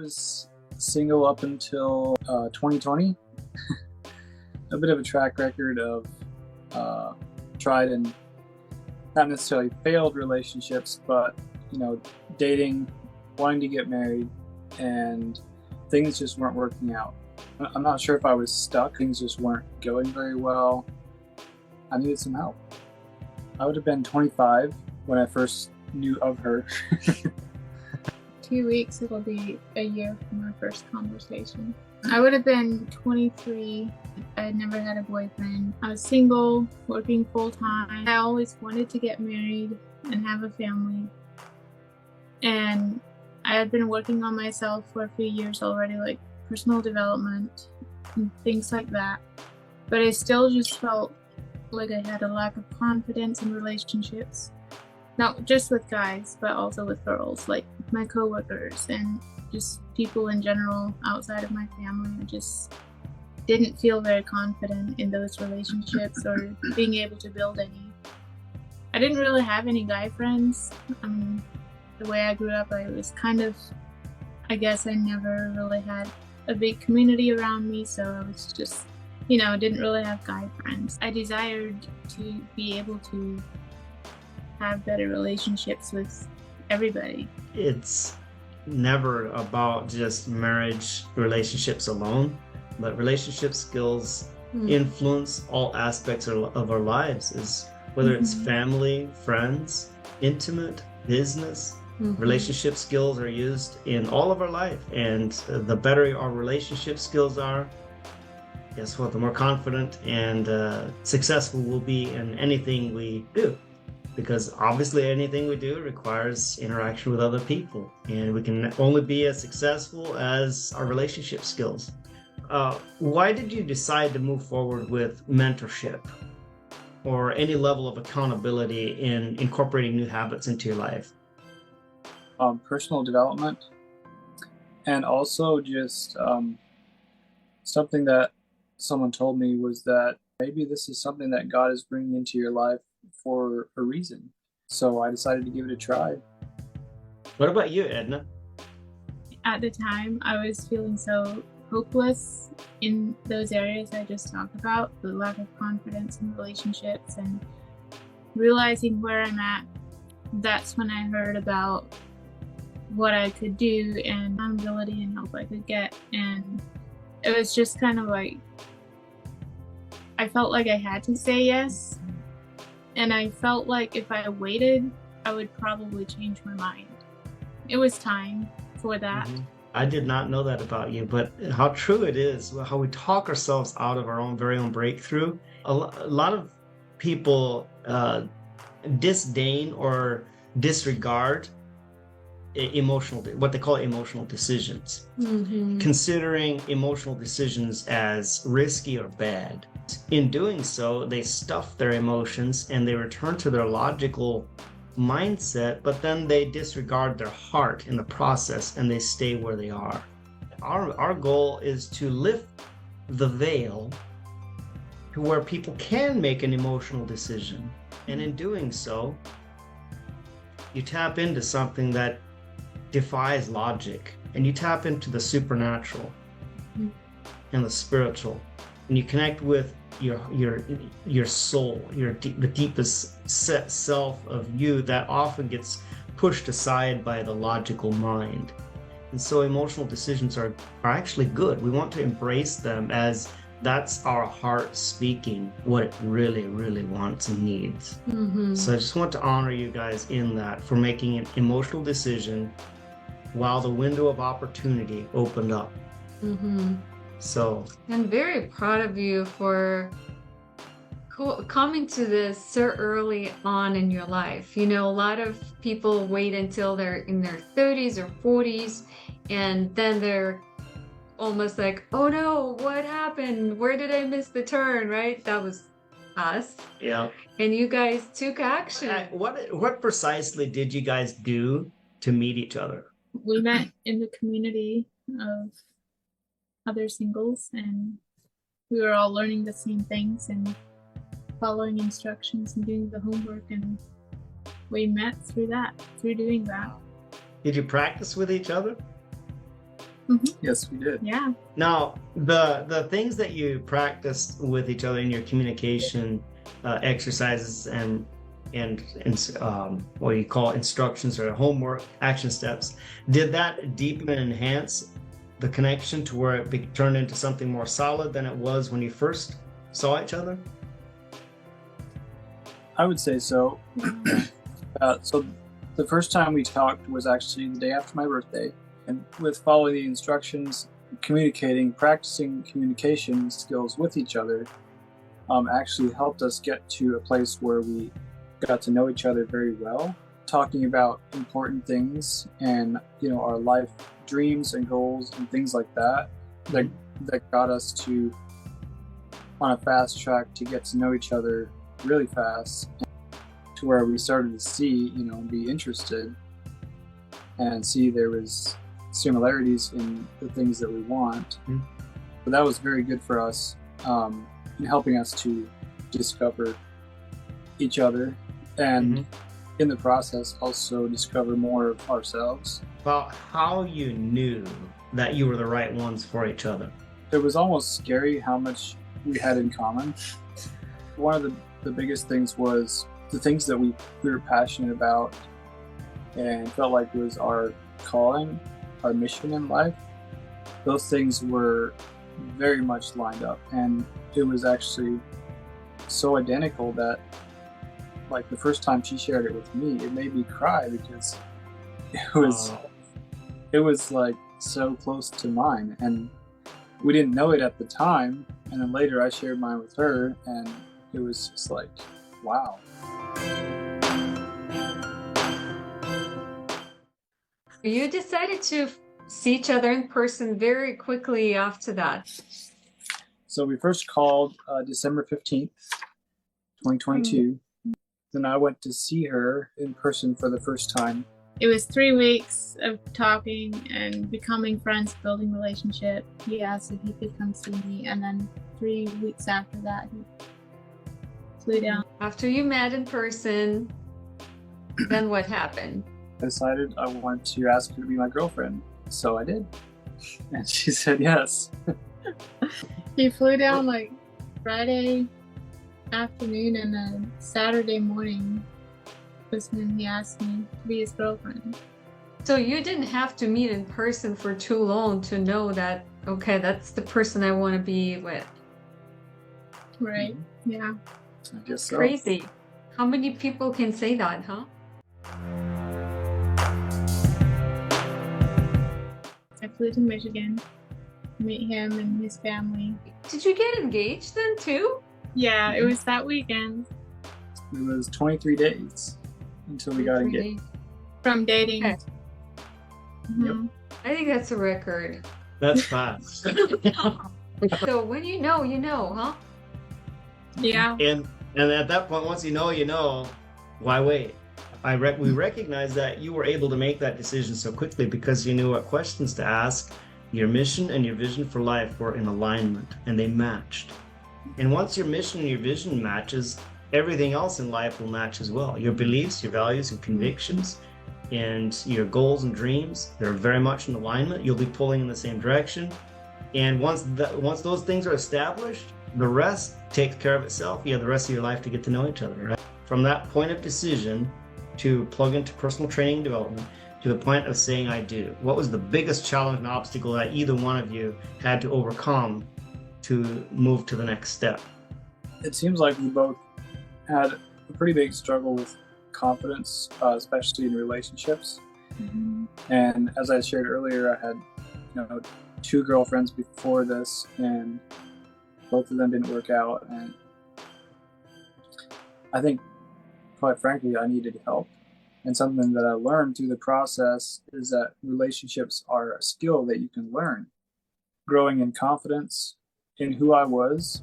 was single up until 2020. A bit of a track record of tried and not necessarily failed relationships, but dating, wanting to get married, and things just weren't working out. I'm not sure if I was stuck. Things just weren't going very well. I needed some help. I would have been 25 when I first knew of her. 2 weeks, it'll be a year from our first conversation. I would have been 23. I had never had a boyfriend. I was single, working full-time. I always wanted to get married and have a family. And I had been working on myself for a few years already, like personal development and things like that. But I still just felt like I had a lack of confidence in relationships. Not just with guys, but also with girls, like my coworkers and just people in general outside of my family. I just didn't feel very confident in those relationships or being able to build any. I didn't really have any guy friends. The way I grew up, I was I guess I never really had a big community around me, so I was just, didn't really have guy friends. I desired to be able to have better relationships with everybody. It's never about just marriage relationships alone, but relationship skills influence all aspects of our lives, whether it's family, friends, intimate, business. Relationship skills are used in all of our life, and the better our relationship skills are, guess what, the more confident and successful we'll be in anything we do. Because obviously anything we do requires interaction with other people, and we can only be as successful as our relationship skills. Why did you decide to move forward with mentorship or any level of accountability in incorporating new habits into your life? Personal development, and also just something that someone told me was that maybe this is something that God is bringing into your life for a reason. So I decided to give it a try. What about you, Edna? At the time, I was feeling so hopeless in those areas I just talked about, the lack of confidence in relationships and realizing where I'm at. That's when I heard about what I could do and accountability and help I could get. And it was just kind of like, I felt like I had to say yes. And I felt like if I waited, I would probably change my mind. It was time for that. I did not know that about you, but how true it is, how we talk ourselves out of our very own breakthrough. A lot of people disdain or disregard what they call emotional decisions, considering emotional decisions as risky or bad. In doing so, they stuff their emotions and they return to their logical mindset, but then they disregard their heart in the process and they stay where they are. Our goal is to lift the veil to where people can make an emotional decision, and in doing so, you tap into something that defies logic, and you tap into the supernatural and the spiritual, and you connect with your soul, the deepest self of you that often gets pushed aside by the logical mind. And so emotional decisions are actually good. We want to embrace them as that's our heart speaking what it really, really wants and needs. So I just want to honor you guys in that, for making an emotional decision while the window of opportunity opened up. So I'm very proud of you for coming to this so early on in your life. A lot of people wait until they're in their 30s or 40s, and then they're almost like, oh no, what happened? Where did I miss the turn, right? That was us. Yeah. And you guys took action. What precisely did you guys do to meet each other? We met in the community of other singles, and we were all learning the same things and following instructions and doing the homework, and we met through doing that. Did you practice with each other? Yes, we did. Yeah. Now, the things that you practiced with each other in your communication exercises and what you call instructions or homework action steps, did that deepen and enhance the connection to where it turned into something more solid than it was when you first saw each other? I would say so. So the first time we talked was actually the day after my birthday. And with following the instructions, practicing communication skills with each other actually helped us get to a place where we got to know each other very well, talking about important things and, our life dreams and goals and things like that got us to on a fast track to get to know each other really fast, to where we started to see, be interested and see there was similarities in the things that we want. So that was very good for us in helping us to discover each other and in the process also discover more of ourselves. About how you knew that you were the right ones for each other. It was almost scary how much we had in common. One of the biggest things was the things that we were passionate about and felt like was our calling, our mission in life. Those things were very much lined up, and it was actually so identical that, like, the first time she shared it with me, it made me cry because it was like so close to mine, and we didn't know it at the time. And then later I shared mine with her, and it was just like, wow. You decided to see each other in person very quickly after that. So we first called December 15th, 2022. Then I went to see her in person for the first time. It was 3 weeks of talking and becoming friends, building relationship. He asked if he could come see me, and then 3 weeks after that, he flew down. After you met in person, then what happened? I decided I wanted to ask her to be my girlfriend, so I did. And she said yes. He flew down like Friday afternoon, and then Saturday morning was when he asked me to be his girlfriend. So you didn't have to meet in person for too long to know that, okay, that's the person I want to be with. Right. Yeah. I guess so. Crazy. How many people can say that, huh? I flew to Michigan to meet him and his family. Did you get engaged then too? Yeah, it was that weekend. It was 23 days until we got engaged. From dating. Okay. Mhm. I think that's a record. That's fast. So when you know, huh? Yeah. And at that point, once you know, why wait? We recognize that you were able to make that decision so quickly because you knew what questions to ask. Your mission and your vision for life were in alignment, and they matched. And once your mission and your vision matches, everything else in life will match as well. Your beliefs, your values, your convictions, and your goals and dreams, they're very much in alignment. You'll be pulling in the same direction. And once those things are established, the rest takes care of itself. You have the rest of your life to get to know each other, right? From that point of decision to plug into personal training and development to the point of saying I do, what was the biggest challenge and obstacle that either one of you had to overcome to move to the next step? It seems like we both had a pretty big struggle with confidence, especially in relationships. Mhm. And as I shared earlier, I had 2 girlfriends before this, and both of them didn't work out. And I think, quite frankly, I needed help. And something that I learned through the process is that relationships are a skill that you can learn. Growing in confidence in who I was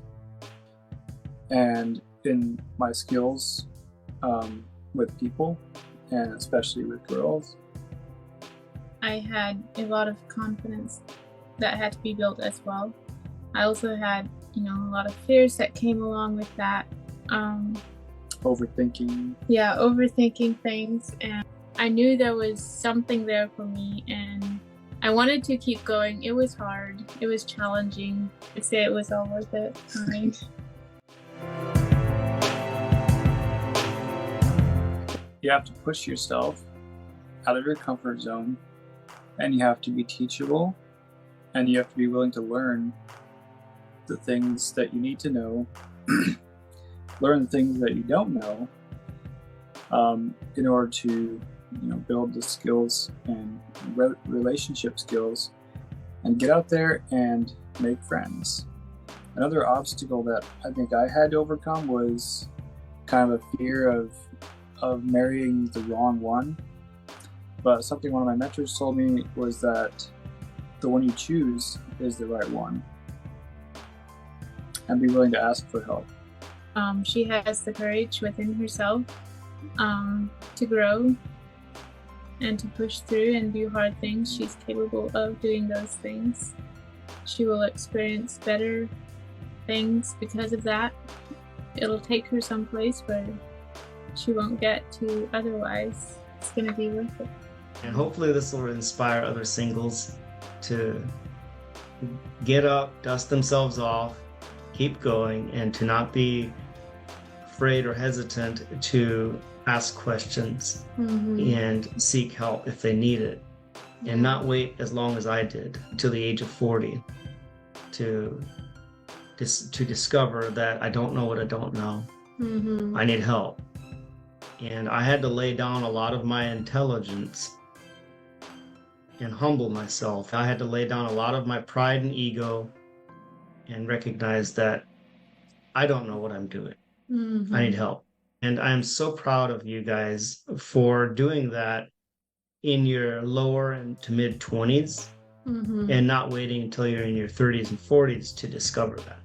and in my skills with people, and especially with girls. I had a lot of confidence that had to be built as well. I also had, a lot of fears that came along with that. Overthinking. Yeah, overthinking things. And I knew there was something there for me, and I wanted to keep going. It was hard. It was challenging. I'd say it was all worth it for me. You have to push yourself out of your comfort zone, and you have to be teachable, and you have to be willing to learn the things that you need to know, learn the things that you don't know, in order to build the skills and relationship skills and get out there and make friends. Another obstacle that I think I had to overcome was kind of a fear of marrying the wrong one. But something one of my mentors told me was that the one you choose is the right one, and be willing to ask for help. She has the courage within herself to grow and to push through and do hard things. She's capable of doing those things. She will experience better things because of that. It'll take her someplace where she won't get to otherwise. It's going to be worth it. And hopefully this will inspire other singles to get up, dust themselves off, keep going, and to not be afraid or hesitant to ask questions and seek help if they need it, and not wait as long as I did till the age of 40 to discover that I don't know what I don't know. I need help. And I had to lay down a lot of my intelligence and humble myself. I had to lay down a lot of my pride and ego and recognize that I don't know what I'm doing. I need help. And I'm so proud of you guys for doing that in your lower and to mid 20s and not waiting until you're in your 30s and 40s to discover that.